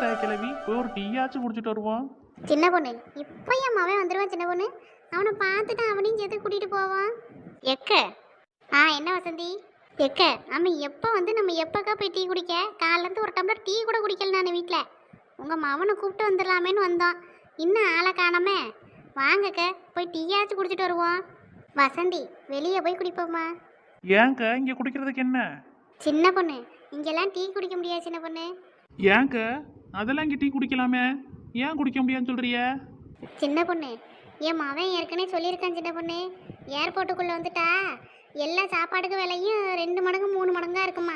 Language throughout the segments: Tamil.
தாய் கிளவி போய் ஒரு டீயாச்சும் குடிச்சிட்டு வருவோம். சின்ன பொண்ணு இப்போ என் மவன் வந்துடுவான். சின்ன பொண்ணு அவனை பார்த்துட்டு அவனையும் சேர்த்து கூட்டிகிட்டு போவான். எக்க என்ன வசந்தி எக்க நம்ம எப்போ வந்து நம்ம எப்போக்கா போய் டீ குடிக்க? காலிலேருந்து ஒரு டம்ளர் டீ கூட குடிக்கல நான் வீட்டில். உங்கள் மவனை கூப்பிட்டு வந்துடலாமேன்னு வந்தோம். இன்னும் ஆளை காணாமே. வாங்கக்க போய் டீயாச்சும் குடிச்சிட்டு வருவோம். வசந்தி வெளியே போய் குடிப்போம்மா. ஏங்க இங்கே குடிக்கிறதுக்கு என்ன? சின்ன பொண்ணு இங்கெல்லாம் டீ குடிக்க முடியாது சின்ன பொண்ணு. ஏங்க அதெல்லாம் இங்கே டீ குடிக்கலாமே, ஏன் குடிக்க முடியாதுன்னு சொல்றிய? சின்ன பொண்ணு என் மவன் ஏற்கனவே சொல்லியிருக்கான் சின்ன பொண்ணு. ஏர்போர்ட்டுக்குள்ளே வந்துட்டா எல்லா சாப்பாடுக்கு விலையும் 2 மடங்கு 3 மடங்காக இருக்குமா.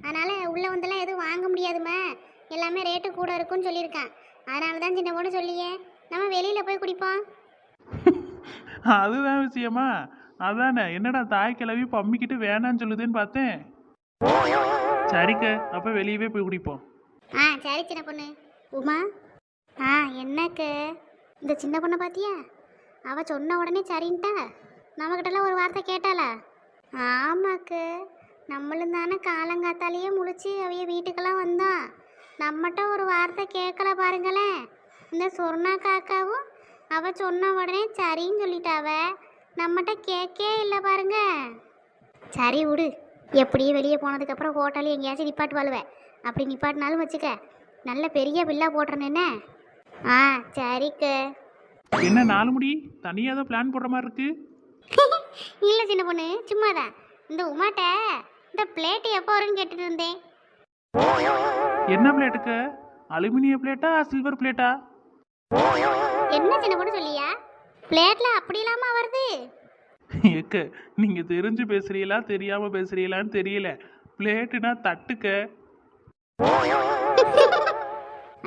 அதனால் உள்ளே வந்தெல்லாம் எதுவும் வாங்க முடியாதுமா, எல்லாமே ரேட்டு கூட இருக்குன்னு சொல்லியிருக்கான். அதனால தான் சின்ன பொண்ணு சொல்லியே நம்ம வெளியில் போய் குடிப்போம். அதுதான் விஷயமா? அதானே என்னடா தாய் கிளவி பம்மிக்கிட்டு வேணான்னு சொல்லுதுன்னு பார்த்தேன். சரிக்க அப்போ வெளியவே போய் குடிப்போம். சரி சின்ன பொண்ணு. உமா என்னக்கு இந்த சின்ன பொண்ணை பார்த்தியா? அவள் சொன்ன உடனே சரின்ட்டா. நம்மக்கிட்டலாம் ஒரு வார்த்தை கேட்டாளா? ஆமாக்கு நம்மளும் தானே காலங்காத்தாலேயே முழிச்சு அவைய வீட்டுக்கெல்லாம் வந்தோம். நம்மகிட்ட ஒரு வார்த்தை கேட்கல பாருங்களேன். இந்த சொர்ணா காக்காவும் அவள் சொன்ன உடனே சரின்னு சொல்லிட்டாவ. நம்மகிட்ட கேட்கே இல்லை பாருங்க. சரி விடு, எப்படியும் வெளியே போனதுக்கப்புறம் ஹோட்டல் எங்கேயாச்சும் நிப்பாட்டு வாழுவேன். அப்படி நிப்பாட்டினாலும் வச்சுக்க நல்ல பெரிய பில்லா போட்டுறேன்னு. சரிக்கு. என்ன 4 முடி தனியாக தான் பிளான் போடுற மாதிரி இருக்கு? இல்லை சின்ன பொண்ணு சும்மாதான். இந்த உமாட்ட இந்த பிளேட்டு எப்போ வரும்னு கேட்டுட்டு இருந்தேன். என்ன பிளேட்டுக்கு? அலுமினிய பிளேட்டா சில்வர் பிளேட்டா? என்ன சின்ன பொண்ணு சொல்லியா? பிளேட்ல அப்படி இல்லாம வருது. ஏக்க நீங்க தெரிஞ்சு பேசுறீங்களா தெரியாம பேசுறீங்களான்னு தெரியல. பிளேட்டுனா தட்டுக்க.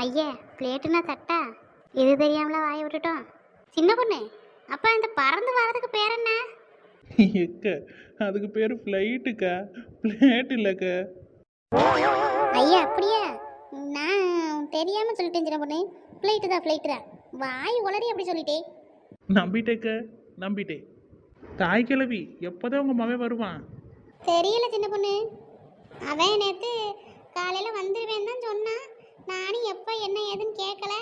ஐயா பிளேட்டுனா தட்டா? இது தெரியாமல வாய விட்டுட்டோம். சின்ன பொண்ணு அப்ப இந்த பறந்து வர்றதுக்கு பேர் என்ன? ஏக்க அதுக்கு பேரு ஃப்ளைட்டுக்கா, பிளேட் இல்லக்க. ஐயா அப்படியா? நான் தெரியாம சொல்லிட்டேன் சின்ன பொண்ணு. ஃப்ளைட்டு தான். வாய் உளறி அப்படி சொல்லிட்டே. நம்பிட்டேக்க நம்பிட்டேன். தாய் கிழவி எப்போதான் உங்க மகன் வருவான்? தெரியல சின்ன பொண்ணு. அவன் நேற்று காலையில் வந்துடுவேன் தான் சொன்னான். நானும் எப்போ என்ன ஏதுன்னு கேட்கல.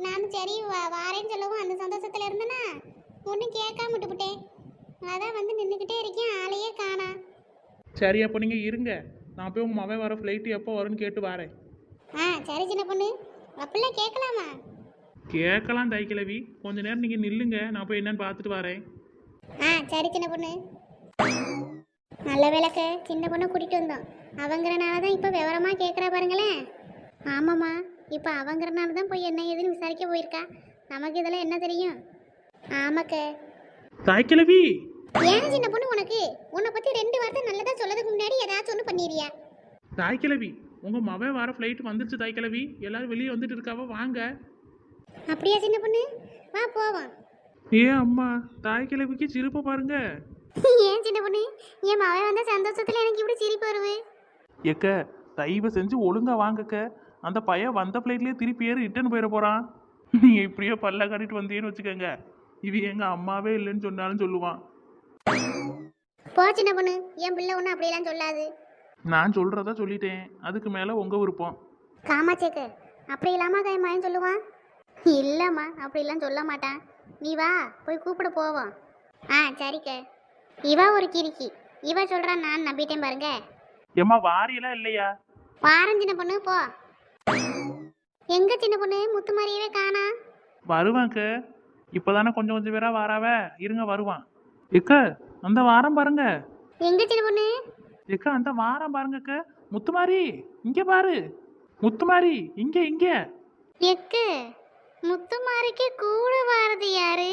நானும் சரி வாரேன்னு சொல்லவும் அந்த சந்தோஷத்தில் இருந்தேன்னா ஒன்றும் கேட்காம விட்டுவிட்டேன். அதான் வந்து நின்றுக்கிட்டே இருக்கேன், ஆளையே காணா. சரி அப்போ நீங்கள் இருங்க, நான் போய் உங்கள் மகன் வர ஃப்ளைட்டு எப்போ வரும்னு கேட்டு வரேன். சரி சின்ன பொண்ணு. அப்படிலாம் கேட்கலாமா? கேட்கலாம் தாய் கிழவி, கொஞ்ச நேரம் நீங்கள் நில்லுங்க, நான் போய் என்னன்னு பார்த்துட்டு வரேன். சரி சின்ன பொண்ணு. நல்ல விளக்க சின்ன பொண்ணை கூட்டிகிட்டு வந்தோம். அவங்கிறனால தான் இப்போ விவரமாக கேட்குறா பாருங்களேன். ஆமாம்மா, இப்போ அவங்கிறனால தான் போய் என்ன ஏதுன்னு விசாரிக்க போயிருக்கா. நமக்கு இதெல்லாம் என்ன தெரியும்? ஆமாக்க. தாய் கிழவி ஏன் சின்ன பொண்ணு உனக்கு உன்னை பற்றி 2 வார்த்தை நல்லதாக சொல்லதுக்கு முன்னாடி ஏதாச்சும் ஒன்று பண்ணிடுறியா? தாய் கிழவி உங்கள் மகன் வர ஃப்ளைட் வந்துருச்சு தாய் கிழவி, எல்லாரும் வெளியே வந்துட்டு இருக்காவ, வாங்க. அப்படியா சின்ன பொண்ணு? வா போவோம். ஏன் அம்மா தாய் கிழவிக்கு சிரிப்பை பாருங்க. ஏன் சின்ன பொண்ணு என் மகன் வந்த சந்தோஷத்தில் எனக்கு இப்படி சிரிப்பு வருது? ஏக்க தயவு செஞ்சு ஒழுங்கா வாங்கக்க, அந்த பையன் வந்த ஃப்ளைட்லேயே திருப்பி ஏறி ரிட்டர்ன் போயிட போகிறான். நீங்கள் இப்படியே பல்ல காட்டிட்டு வந்தீங்கன்னு வச்சுக்கோங்க, இது எங்கள் அம்மாவே இல்லைன்னு சொன்னாலும் சொல்லுவான். போ சின்ன பொண்ணு, என் பிள்ளை ஒன்றும் அப்படியெல்லாம் சொல்லாது. நான் சொல்கிறதா சொல்லிட்டேன், அதுக்கு மேலே உங்கள் விருப்பம். காமாச்சேக்கு அப்படி இல்லாமல் என் மகன் சொல்லுவான்? இல்லைம்மா அப்படிலாம் சொல்ல மாட்டான். நீ வா போய் கூப்பிட போவோம். சரிக்க. இவா ஒரு கிறுக்கி, இவ சொல்கிறான் நான் நம்பிட்டேன் பாருங்க. ஏம்மா வாரியெல்லாம் இல்லையா? வாரம் சின்ன பொண்ணு போ. எங்க சின்ன பொண்ணு முத்து மாதிரியே காணா? வருவாங்க, இப்போதானே கொஞ்சம் கொஞ்சம் பேரா வாராவ, இருங்க வருவான். எக்க அந்த வாரம் பாருங்க. எங்க சின்ன பொண்ணு? எக்க அந்த வாரம் பாருங்கக்க, முத்துமாரி இங்கே பாரு, முத்துமாரி இங்கே இங்கே. எக்கு முத்துமாரிக்கு கூட வாரது யாரு?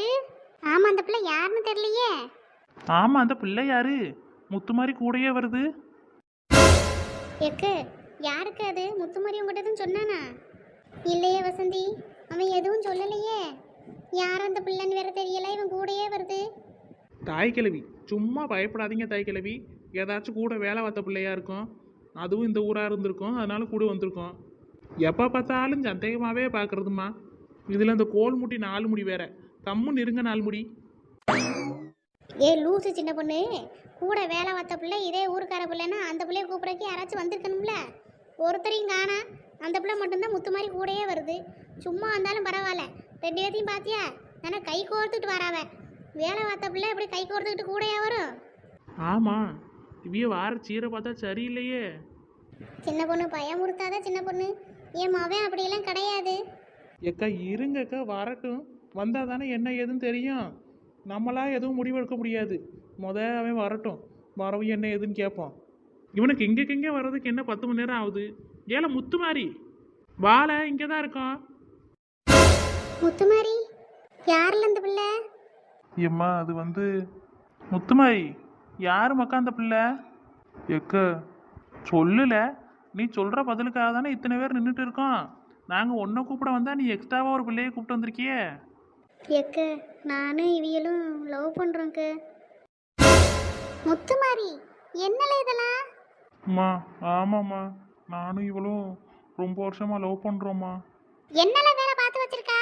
ஆமா அந்த பிள்ளை யாருன்னு தெரியலையே. ஆமா அந்த பிள்ளை யாரு? முத்துமாரி கூடயே வருது. எக்கு யாருக்கு அது? முத்துமாரி உங்ககிட்ட எதுவும் சொன்னானா? இல்லையே வசந்தி, அவன் எதுவும் சொல்லலையே. யார் அந்த பிள்ளைன்னு வேற தெரியல, இவன் கூடயே வருது. தாய் கிழவி சும்மா பயப்படாதீங்க தாய் கிழவி, ஏதாச்சும் கூட வேலை பார்த்த பிள்ளையா இருக்கும், அதுவும் இந்த ஊராக இருந்திருக்கும், அதனால கூட வந்திருக்கோம். எப்போ பார்த்தாலும் சந்தேகமாகவே பார்க்குறதுமா. இதில் இந்த கோல் முட்டி 4 முடி வேற, கம்முன்னு இருங்க 4 முடி. லூசு சின்ன பொண்ணு, கூட வேலை பார்த்த பிள்ளை இதே ஊருக்கார பிள்ளைன்னா அந்த பிள்ளைய கூப்பிடறக்கு யாராச்சும் வந்திருக்கணும்ல. ஒருத்தரையும் காணா, அந்த பிள்ளை மட்டும்தான் முத்து மாதிரி கூடயே வருது. சும்மா வந்தாலும் பரவாயில்ல, 2 பேர்த்தையும் பார்த்தியா தானே கை கோர்த்துட்டு வராவ. வேலை பார்த்த பிள்ளை இப்படி கை கோர்த்துக்கிட்டு கூடயே வரும். ஆமாம், இவைய வார சீரை பார்த்தா சரியில்லையே. சின்ன பொண்ணு பயமுறுத்தாத சின்ன பொண்ணு, என் மவன் அப்படியெல்லாம் கிடையாது. எக்கா இருங்கக்கா, வரட்டும். வந்தால் தானே என்ன ஏதுன்னு தெரியும். நம்மளா எதுவும் முடிவெடுக்க முடியாது. அவன் வரட்டும், வரவும் என்ன ஏதுன்னு கேட்போம். இவனுக்கு இங்கே வர்றதுக்கு என்ன 10 மணி நேரம் ஆகுது? ஏல முத்து மாதிரி வாழை இங்கே தான் இருக்கோம். முத்துமாரி யாரில் அந்த பிள்ளை? எம்மா அது முத்துமாரி யாரு மக்கா அந்த பிள்ளை? எக்க சொல்லல, நீ சொல்கிற பதிலுக்காக தானே இத்தனை பேர் நின்றுட்டு இருக்கோம். நாங்கள் ஒன்றை கூப்பிட வந்தால் நீ எக்ஸ்ட்ராவாக ஒரு பிள்ளையை கூப்பிட்டு வந்திருக்கியே. எக்க நானும் இவியலும் லவ் பண்ணுறோங்க. முத்துமாரி என்னல இதெல்லாம்? அம்மா ஆமாம்மா, நானும் இவளும் ரொம்ப வருஷமாக லவ் பண்ணுறோம்மா. என்னல வேலை பார்த்து வச்சிருக்கா?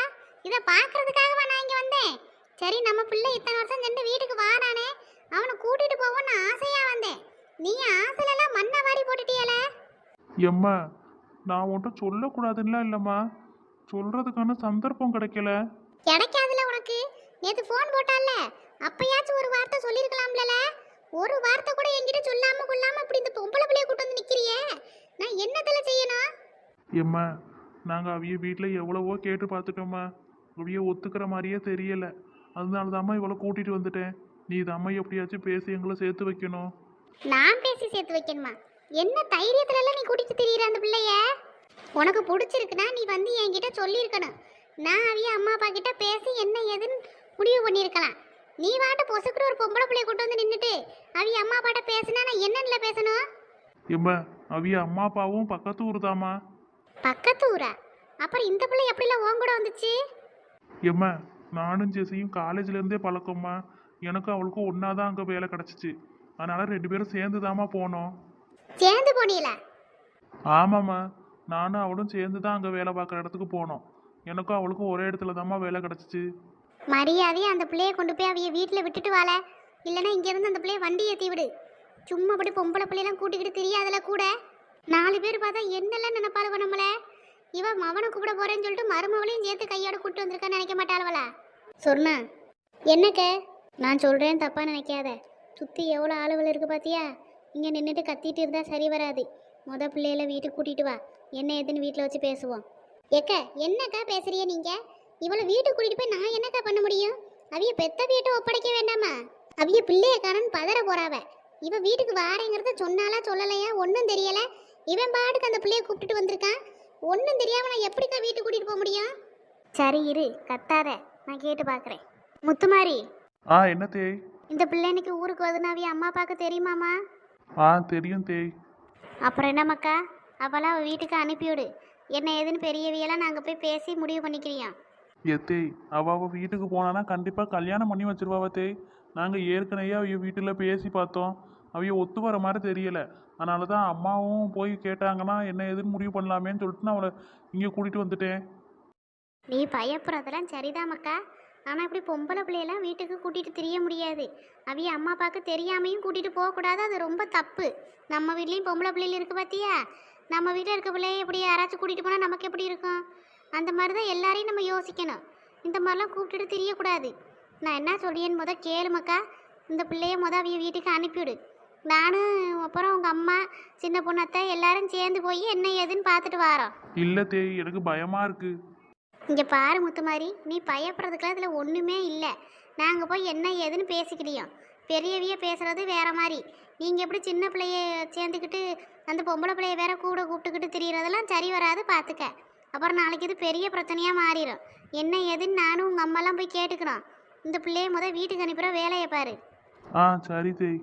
இதை பார்க்கறதுக்காகவா நான் இங்கே வந்தேன்? சரி, நம்ம பிள்ளை இத்தனை வருஷம் சென்று வீட்டுக்கு வாரானே, அவனை கூட்டிட்டு போவோன்னு ஆசையாக வந்தேன். நீ ஆசையிலலாம் மண்ணை வாரி போட்டுட்டியல. எம்மா நான் உன்ட்ட சொல்லக்கூடாதுன்னா இல்லைம்மா, சொல்கிறதுக்கான சந்தர்ப்பம் கிடைக்கல. கிடைக்காதுல உனக்கு. நேற்று ஃபோன் போட்டால, அப்பயாச்சும் ஒரு வார்த்தை சொல்லியிருக்கலாம்ல. ஒரு வார்த்தை கூட என்கிட்ட சொல்லாம கொள்ளாம இப்படி இந்த பொம்பளை பிள்ளைய கூட்டு வந்து நிக்கிறியே, நான் என்னத்துல செய்யணும்? எம்மா நாங்கள் அவிய வீட்டில் எவ்வளவோ கேட்டு பார்த்துட்டோம்மா, அவிய ஒத்துக்கிற மாதிரியே தெரியலை. அதனால தாம்மா இவ்வளோ கூட்டிகிட்டு வந்துட்டேன். நீ தாம்மா எப்படியாச்சும் பேசி எங்களை சேர்த்து வைக்கணும். நான் பேசி சேர்த்து வைக்கணுமா? என்ன தைரியத்துல எல்லாம் நீ கூட்டிட்டு திரியிற அந்த பிள்ளைய? உனக்கு பிடிச்சிருக்குன்னா நீ வந்து என்கிட்ட சொல்லியிருக்கணும். நான் அவிய அம்மா அப்பா கிட்ட பேசி என்ன ஏதுன்னு முடிவு பண்ணியிருக்கலாம். நீ வாட்ட பொசுக்குற ஒரு பொம்பளை பிள்ளைய கூட்டு வந்து நின்றுட்டு அவிய அம்மா அப்பாட்ட பேசுனா நான் என்னன்னு பேசணும்? எம்மா அவிய அம்மா அப்பாவும் பக்கத்து ஊர் தாம்மா. பக்கத்து ஊரா? அப்புறம் இந்த பிள்ளை எப்படிலாம் உன் கூட வந்துச்சு? எம்மா நானும் ஜெசியும் காலேஜ்லேருந்தே பழக்கம்மா. எனக்கும் அவளுக்கும் ஒன்றா தான் அங்கே வேலை கிடச்சிச்சு. அதனால 2 பேரும் சேர்ந்து தாம்மா போனோம். சேர்ந்து போனீங்களா? ஆமாம்மா, நானும் அவளும் சேர்ந்து தான் அங்கே வேலை பார்க்குற இடத்துக்கு போனோம். எனக்கும் அவளுக்கும் ஒரே இடத்துல தாம்மா வேலை கிடச்சிச்சு. மரியாதையை அந்த பிள்ளையை கொண்டு போய் அவைய வீட்டில் விட்டுட்டு வாழ, இல்லைன்னா இங்கேருந்து அந்த பிள்ளைய வண்டி ஏற்றி விடு. சும்மா அப்படி பொம்பளை பிள்ளையெல்லாம் கூட்டிக்கிட்டு தெரியாதல கூட. 4 பேர் பார்த்தா என்னெல்லாம் நினைப்பாளுவ நம்மள. இவன் மவனை கூப்பிட போறேன்னு சொல்லிட்டு மருமவளையும் சேர்த்து கையோட கூப்பிட்டு வந்திருக்கான்னு நினைக்க மாட்டாளவளா? சொன்னா என்னக்க? நான் சொல்கிறேன் தப்பாக நினைக்காத. சுற்றி எவ்வளோ ஆளுகள் இருக்குது பார்த்தியா? இங்கே நின்றுட்டு கத்திட்டு இருந்தால் சரி வராது. பிள்ளையில வீட்டுக்கு கூட்டிகிட்டு வா, என்ன ஏதுன்னு வீட்டில் வச்சு பேசுவோம். ஏக்க என்னக்கா பேசுறிய நீங்கள்? இவளை வீட்டுக்கு கூட்டிகிட்டு போய் நான் என்னக்கா பண்ண முடியும்? அவிய பெத்த வீட்டை ஒப்படைக்க வேண்டாமா? அவிய பிள்ளைய காரன்னு பதற போறாவ. இவ வீட்டுக்கு வாரேங்கிறத சொன்னாலா சொல்லலையா ஒன்றும் தெரியல. இவன் பாட்டுக்கு அந்த பிள்ளைய கூப்பிட்டுட்டு வந்திருக்கான். ஒன்றும் தெரியாம நான் எப்படிக்கா வீட்டுக்கு கூட்டிகிட்டு போக முடியும்? சரி இரு, கத்தாத, நான் கேட்டு பார்க்குறேன். முத்துமாரி என்ன தேய்? இந்த பிள்ளை இன்னைக்கு ஊருக்கு வருதுன்னு அவிய அம்மா அப்பாவுக்கு தெரியுமாம்மா? தெரியும் தேய். அப்புறம் என்ன மக்கா, அவளாம் அவள் வீட்டுக்கு அனுப்பிவிடு. என்ன ஏதுன்னு பெரியவியெல்லாம் நாங்கள் போய் பேசி முடிவு பண்ணிக்கிறியோம். தேய் அவள் வீட்டுக்கு போனான்னா கண்டிப்பாக கல்யாணம் பண்ணி வச்சிருவாவ தேய். நாங்கள் ஏற்கனவே அவைய வீட்டில் பேசி பார்த்தோம். அவைய ஒத்து வர மாதிரி தெரியலை. அதனால தான் அம்மாவும் போய் கேட்டாங்கன்னா என்ன ஏதுன்னு முடிவு பண்ணலாமேன்னு சொல்லிட்டு நான் அவளை இங்கே கூட்டிகிட்டு வந்துட்டேன். நீ பயப்படுறதெல்லாம் சரிதான் மக்கா. ஆனால் இப்படி பொம்பளை பிள்ளையெல்லாம் வீட்டுக்கு கூட்டிகிட்டு திரிய முடியாது. அவிய அம்மா அப்பாவுக்கு தெரியாமையும் கூட்டிகிட்டு போகக்கூடாது. அது ரொம்ப தப்பு. நம்ம வீட்லேயும் பொம்பளை பிள்ளைகள் இருக்குது பார்த்தியா? நம்ம வீட்டில் இருக்க பிள்ளைய எப்படி யாராச்சும் கூட்டிகிட்டு போனால் நமக்கு எப்படி இருக்கும்? அந்த மாதிரி தான் எல்லாரையும் நம்ம யோசிக்கணும். இந்த மாதிரிலாம் கூப்பிட்டுட்டு திரியக்கூடாது. நான் என்ன சொல்லியேன்னு கேளு மக்கா. இந்த பிள்ளைய அவிய வீட்டுக்கு அனுப்பிவிடு. நானும் அப்புறம் உங்கள் அம்மா சின்ன பொண்ணத்தை எல்லாரும் சேர்ந்து போய் என்ன ஏதுன்னு பார்த்துட்டு வரோம். இல்லை தேய், எனக்கு பயமாக இருக்குது. இங்கே பாரு முத்துமாரி, நீ பயப்படுறதுக்குலாம் இதில் ஒன்றுமே இல்லை. நாங்கள் போய் என்ன ஏதுன்னு பேசிக்கிடியோம். பெரியவிய பேசுகிறது வேற மாதிரி. நீங்கள் எப்படி சின்ன பிள்ளைய சேர்ந்துக்கிட்டு அந்த பொம்பளை பிள்ளைய வேற கூட கூப்பிட்டுக்கிட்டு திரியிறதெல்லாம் சரி வராது, பார்த்துக்க. அப்புறம் நாளைக்கு இது பெரிய பிரச்சனையாக மாறிடும். என்ன ஏதுன்னு நானும் உங்கள் அம்மாலாம் போய் கேட்டுக்கிறோம். இந்த பிள்ளைய வீட்டுக்கு அனுப்புகிற வேலையை பாரு. சரி தேய்.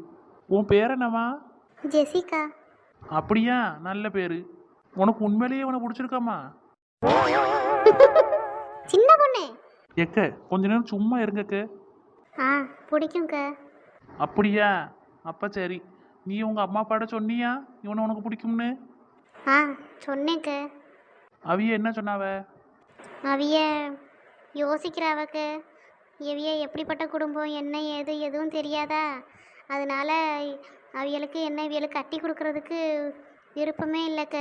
உன் பேர் என்னம்மா? ஜெசிகா. அப்படியா? நல்ல பேர். உனக்கு உண்மையிலேயே உனக்கு பிடிச்சிருக்காம்மா? சின்ன பொண்ணு எக்க கொஞ்ச நேரம் சும்மா இருங்கக்க. பிடிக்கும்க்க. அப்படியா? அப்போ சரி. நீ உங்கள் அம்மா அப்பாட்ட சொன்னியா இவனை உனக்கு பிடிக்கும்னு? சொன்னேங்க. அவிய என்ன சொன்னாவ? அவிய யோசிக்கிறாவக்க. எவிய எப்படிப்பட்ட குடும்பம் என்ன ஏது எதுவும் தெரியாதா? அதனால அவியலுக்கு என்ன இவியலுக்கு கட்டி கொடுக்கறதுக்கு விருப்பமே இல்லைக்க.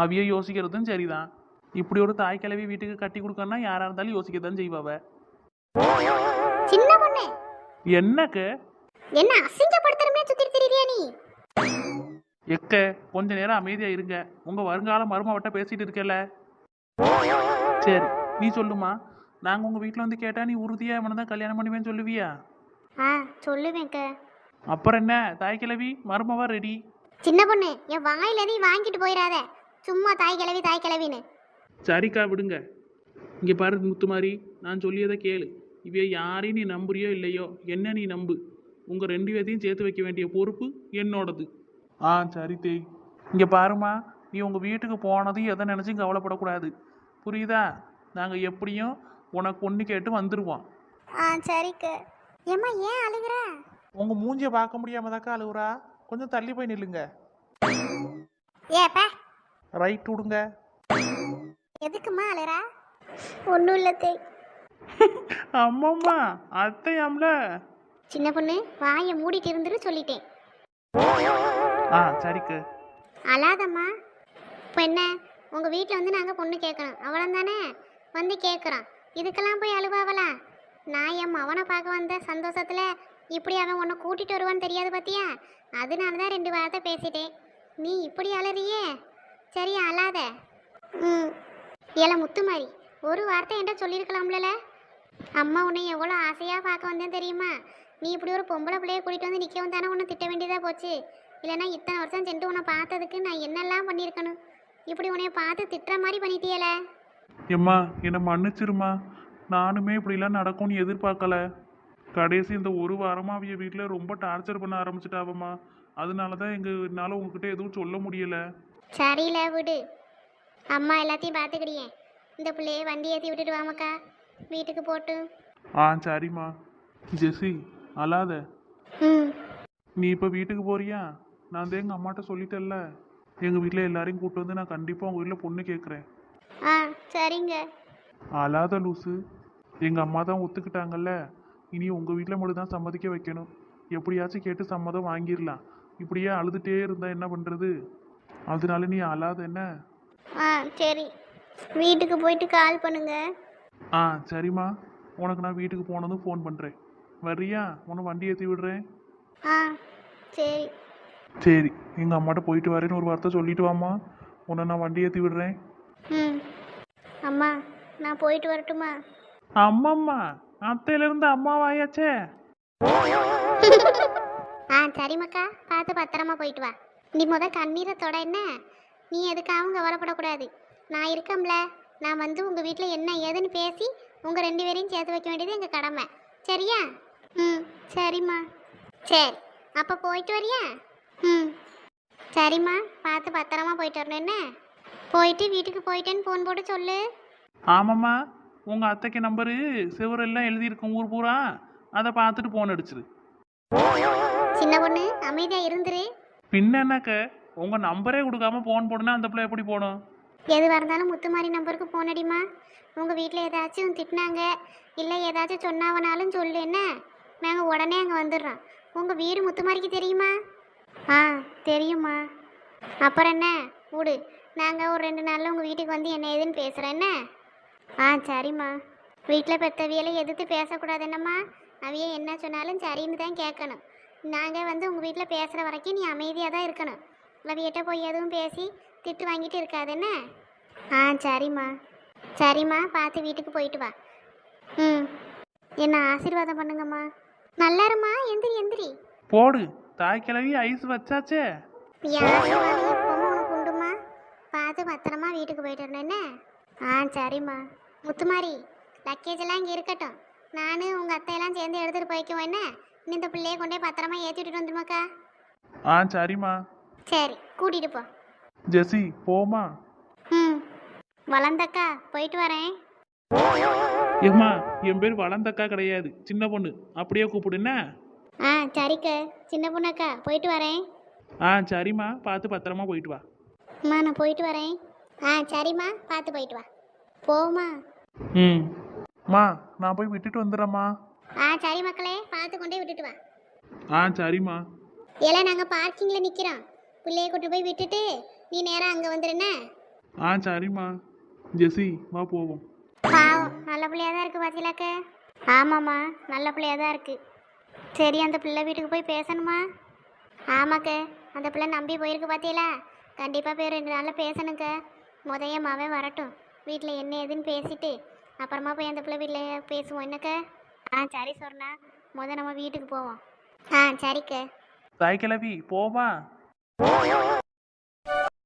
அவிய யோசிக்கிறதும் சரிதான். இப்படி ஒரு தாய் கிழவி வீட்டுக்கு கட்டி கொடுக்கணும்னா யாராக இருந்தாலும் யோசிக்கத்தான் செய்வாவ. சின்ன பொண்ணு என்னக்கு என்ன அசிங்கப்படுத்துறமே சுத்தி திரியா நீ? எக்க கொஞ்ச நேரம் அமைதியா இருங்க. உங்க வருங்கால மருமவட்ட பேசிட்டு இருக்கல. சரி நீ சொல்லுமா. நாங்க உங்க வீட்டுல வந்து கேட்டா நீ உறுதியா இவனதான் கல்யாணம் பண்ணுவேன்னு சொல்லுவியா? சொல்லுவேன்க்க. அப்புறம் என்ன தாய் கிழவி மருமவா ரெடி. சின்ன பொண்ணு என் வாயில நீ வாங்கிட்டு போயிடாத. சும்மா தாய் கிழவின்னு. சரிக்கா விடுங்க. இங்க பாரு முத்துமாரி, நான் சொல்லியதை கேளு. இவைய யாரையும் நீ நம்புறியோ இல்லையோ, என்ன நீ நம்பு. உங்க 2 பேர்த்தையும் சேர்த்து வைக்க வேண்டிய பொறுப்பு என்னோடது. சரி தேய். இங்க பாருமா, நீ உங்க வீட்டுக்கு போனது எதை நினைச்சும் கவலைப்படக்கூடாது. புரியுதா? நாங்க எப்படியும் உனக்கு ஒன்று கேட்டு வந்துருவோம். சரிக்க. ஏம்மா ஏன் அழுகுற? உங்க மூஞ்சிய பார்க்க முடியாம தாக்கா அழுகுறா. கொஞ்சம் தள்ளி போய் நில்லுங்க. ஏப்பா ரைட் விடுங்க. எதுக்குமா அழுற? ஒன்றும் இல்லை தேய். அம்மம்மா அத்தையாம்ல. சின்ன பொண்ணு வாயை மூடிட்டு இருந்துரு சொல்லிட்டேன். சரிக்கு. அழாதம்மா. இப்போ என்ன உங்கள் வீட்டில் வந்து நாங்கள் பொண்ணு கேட்கணும் அவ்வளோந்தானே? வந்து கேட்குறோம். இதுக்கெல்லாம் போய் அழுவாவலா? நான் என் மவனை பார்க்க வந்த சந்தோஷத்தில் இப்படி அவன் உன்னை கூட்டிகிட்டு வருவான்னு தெரியாது பார்த்தியா? அதனால தான் 2 வார்த்தை பேசிட்டேன். நீ இப்படி அழறியே. சரி அழாத. ஏல முத்து மாதிரி ஒரு வார்த்தை என்கிட்ட சொல்லியிருக்கலாம்ல. அம்மா உன்னை எவ்வளோ ஆசையாக பார்க்க வந்தேன் தெரியுமா? நீ இப்படி ஒரு பொம்பளை பிள்ளைய கூட்டிகிட்டு வந்து நிற்கவும் தானே உன்னை திட்ட வேண்டியதாக போச்சு. இல்லைன்னா இத்தனை வருஷம் சென்று உன்னை பார்த்ததுக்கு நான் என்னெல்லாம் பண்ணியிருக்கணும். இப்படி உன்னைய பார்த்து திட்டுற மாதிரி பண்ணிட்டியல. எம்மா என்னை மன்னிச்சிருமா. நானுமே இப்படிலாம் நடக்கும்னு எதிர்பார்க்கல. கடைசி இந்த ஒரு வாரமாக அவிய வீட்டில் ரொம்ப டார்ச்சர் பண்ண ஆரம்பிச்சிட்டாவம்மா. அதனால தான் என்னால் உங்ககிட்ட எதுவும் சொல்ல முடியலை. சரியில்ல விடு. அம்மா எல்லாத்தையும் பார்த்துக்கிடியே. இந்த பிள்ளைய வண்டி ஏற்றி விட்டுட்டு வாமக்கா வீட்டுக்கு போட்டு. சரிம்மா. ஜெசி அழாத. நீ இப்போ வீட்டுக்கு போறியா? நான் தான் எங்கள் அம்மாட்ட சொல்லிட்டேன்ல, எங்கள் வீட்டில் எல்லாரையும் கூப்பிட்டு வந்து நான் கண்டிப்பாக உங்கள் வீட்டில் பொண்ணு கேட்குறேன். சரிங்க. அழாத லூசு. எங்கள் அம்மா தான் ஒத்துக்கிட்டாங்கல்ல. இனி உங்கள் வீட்டில் மட்டும் தான் சம்மதிக்க வைக்கணும். எப்படியாச்சும் கேட்டு சம்மதம் வாங்கிடலாம். இப்படியே அழுதுகிட்டே இருந்தால் என்ன பண்ணுறது? அதனால நீ அழாத என்ன? சரி வீட்டுக்கு போயிட்டு கால் பண்ணுங்க. சரிம்மா. உனக்கு நான் வீட்டுக்கு போனதும் ஃபோன் பண்ணுறேன். வர்றியா? உன்னை வண்டி ஏற்றி விடுறேன். சரி. சரி எங்கள் அம்மாட்ட போயிட்டு வரேன்னு ஒரு வார்த்தை சொல்லிட்டு வாம்மா. உன்னை நான் வண்டி ஏற்றி விடுறேன். அம்மா நான் போயிட்டு வரட்டுமா? அம்மம்மா அத்தையிலேருந்து அம்மாவாயாச்சே. சரிம்மாக்கா பார்த்து பத்திரமா போயிட்டு வா. நீ கண்ணீரை தொட என்ன? நீ எதுக்காகவும் கவலைப்படக்கூடாது. நான் இருக்கம்ல. நான் வந்து உங்கள் வீட்டில் என்ன ஏதுன்னு பேசி உங்கள் 2 பேரையும் சேர்த்து வைக்க வேண்டியது எங்கள் கடமை. சரியா? சரிம்மா. சரி அப்போ போயிட்டு வரியா? சரிம்மா பார்த்து பத்திரமா போயிட்டு வரணும் என்ன? போயிட்டு வீட்டுக்கு போயிட்டேன்னு ஃபோன் போட்டு சொல்லு. ஆமாம்மா. உங்கள் அத்தைக்கு நம்பரு சிவரெல்லாம் எழுதியிருக்கும் ஊர் பூரா. அதை பார்த்துட்டு ஃபோன் அடிச்சிரு. சின்ன பொண்ணு அமைதியாக இருந்துரு. பின்ன என்னக்க உங்கள் நம்பரே கொடுக்காம ஃபோன் போடுனா அந்த பிள்ளை எப்படி போடும்? எதுவாக இருந்தாலும் முத்துமாரி நம்பருக்கு ஃபோன் அடிமா. உங்கள் வீட்டில் ஏதாச்சும் திட்டினாங்க இல்லை ஏதாச்சும் சொன்னாவனாலும் சொல்லு என்ன? நாங்கள் உடனே அங்கே வந்துடுறோம். உங்கள் வீடு முத்துமாரிக்கு தெரியுமா? தெரியுமா. அப்புறம் என்ன விடு. நாங்கள் ஒரு 2 நாளில் உங்கள் வீட்டுக்கு வந்து என்ன ஏதுன்னு பேசுகிறேன் என்ன? சரிம்மா. வீட்டில் பெற்றவியலை எதிர்த்து பேசக்கூடாது என்னம்மா. அவைய என்ன சொன்னாலும் சரின்னு தான் கேட்கணும். நாங்கள் வந்து உங்கள் வீட்டில் பேசுகிற வரைக்கும் நீ அமைதியாக தான் இருக்கணும். அவையிட்ட போய் எதுவும் பேசி திட்டு வாங்கிட்டு இருக்காது என்ன? சரிம்மா. சரிம்மா பார்த்து வீட்டுக்கு போயிட்டு வா. என்ன ஆசீர்வாதம் பண்ணுங்கம்மா. நல்லாருமா. எந்திரி. போடு தாய் கிழவி ஐஸ் வச்சாச்சே. ஆசீர்வாதம் எப்பவும் உனக்கு உண்டுமா. பார்த்து பத்திரமா வீட்டுக்கு போயிட்டு வரணும் என்ன? சரிம்மா. முத்துமாரி லக்கேஜ் எல்லாம் இங்கே இருக்கட்டும். நான் உங்கள் அத்தையெல்லாம் சேர்ந்து எடுத்துகிட்டு போய்க்குவோம் என்ன? நீ இந்த பிள்ளைய கொண்டே பத்திரமா ஏற்றி விட்டுட்டு வந்துமாக்கா. சரிம்மா. சரி கூட்டிகிட்டு போ. ஜெசி போமா. வளர்ந்தக்கா போயிட்டு வரேன். ஏம்மா என் பேர் வளர்ந்தக்கா கிடையாது, சின்ன பொண்ணு. அப்படியே கூப்பிடுன்னா. சரிக்க சின்ன பொண்ணக்கா போயிட்டு வரேன். சரிம்மா பார்த்து பத்திரமா போயிட்டு வா. நான் போயிட்டு வரேன். சரிம்மா பார்த்து போயிட்டு வா. போமா. மா நான் போய் விட்டுட்டு வந்துடுறேம்மா. சரி மக்களே பார்த்து கொண்டே விட்டுட்டு வா. சரிம்மா. ஏல நாங்கள் பார்க்கிங்கில் நிற்கிறோம். பிள்ளைய கூட்டு போய் விட்டுட்டு நீ நேராக அங்கே வந்துடுண்ணே. ஆ சரிம்மா. ஜெசி வா போவோம். பாவம் நல்ல பிள்ளையா தான் இருக்கு பாத்தீங்களாக்க. ஆமாம்மா நல்ல பிள்ளையா தான் இருக்கு. சரி அந்த பிள்ளை வீட்டுக்கு போய் பேசணுமா? ஆமாக்க அந்த பிள்ளை நம்பி போயிருக்கு பார்த்தீங்களா. கண்டிப்பாக போய் 2 நாளில் பேசணுங்க. முதைய மாவன் வரட்டும், வீட்டில் என்ன ஏதுன்னு பேசிட்டு அப்புறமா போய் அந்த பிள்ளை வீட்டில் பேசுவோம் என்னக்க. ஆ சரி சொன்னா நம்ம வீட்டுக்கு போவோம். ஆ சரிக்க. தாய் கிளவி போவா.